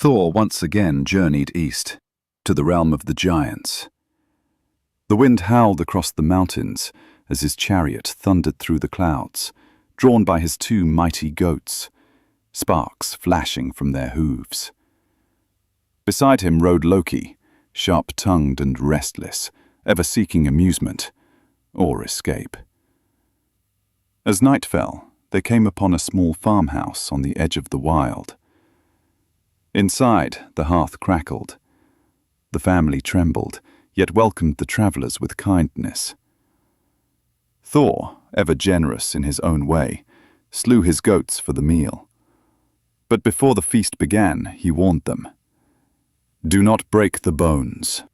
Thor once again journeyed east, to the realm of the giants. The wind howled across the mountains as his chariot thundered through the clouds, drawn by his two mighty goats, sparks flashing from their hooves. Beside him rode Loki, sharp-tongued and restless, ever seeking amusement or escape. As night fell, they came upon a small farmhouse on the edge of the wild. Inside, the hearth crackled. The family trembled, yet welcomed the travellers with kindness. Thor, ever generous in his own way, slew his goats for the meal. But before the feast began, he warned them, "Do not break the bones."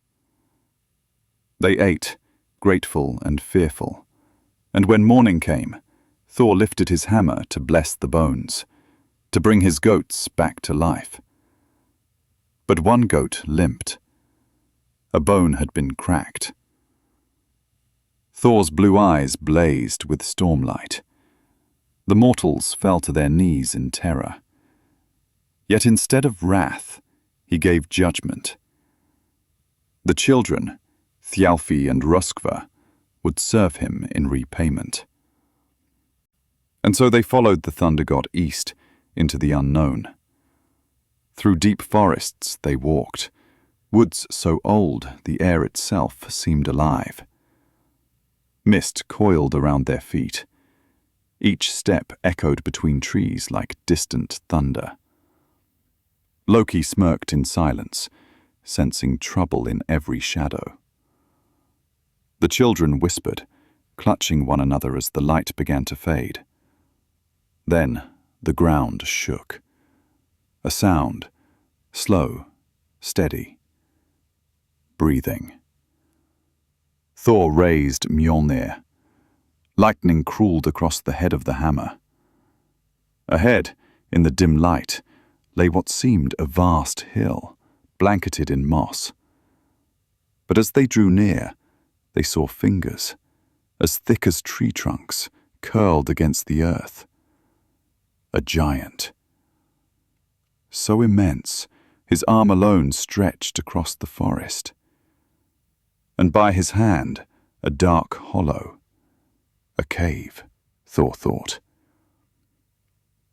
They ate, grateful and fearful, and when morning came, Thor lifted his hammer to bless the bones, to bring his goats back to life. But one goat limped. A bone had been cracked. Thor's blue eyes blazed with stormlight. The mortals fell to their knees in terror. Yet instead of wrath, he gave judgment. The children, Þjálfi and Röskva, would serve him in repayment. And so they followed the thunder god east into the unknown. Through deep forests they walked, woods so old the air itself seemed alive. Mist coiled around their feet. Each step echoed between trees like distant thunder. Loki smirked in silence, sensing trouble in every shadow. The children whispered, clutching one another as the light began to fade. Then the ground shook. A sound, slow, steady. Breathing. Thor raised Mjolnir. Lightning crawled across the head of the hammer. Ahead, in the dim light, lay what seemed a vast hill, blanketed in moss. But as they drew near, they saw fingers, as thick as tree trunks, curled against the earth. A giant. So immense, his arm alone stretched across the forest. And by his hand, a dark hollow. A cave, Thor thought.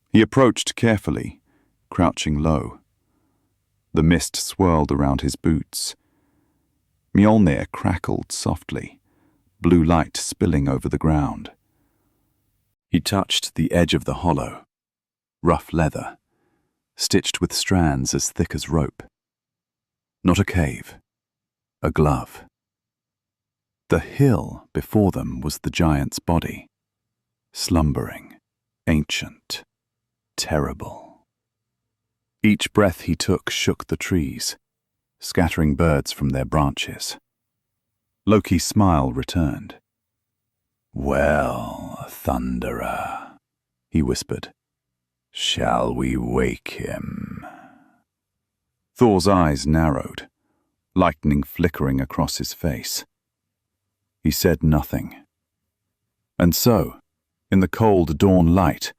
He approached carefully, crouching low. The mist swirled around his boots. Mjolnir crackled softly, blue light spilling over the ground. He touched the edge of the hollow, rough leather, stitched with strands as thick as rope. Not a cave, a glove. The hill before them was the giant's body, slumbering, ancient, terrible. Each breath he took shook the trees, scattering birds from their branches. Loki's smile returned. "Well, Thunderer," he whispered, "shall we wake him?" Thor's eyes narrowed, lightning flickering across his face. He said nothing. And so, in the cold dawn light,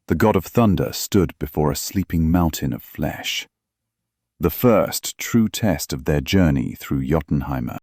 the god of thunder stood before a sleeping mountain of flesh. The first true test of their journey through Jötunheimr.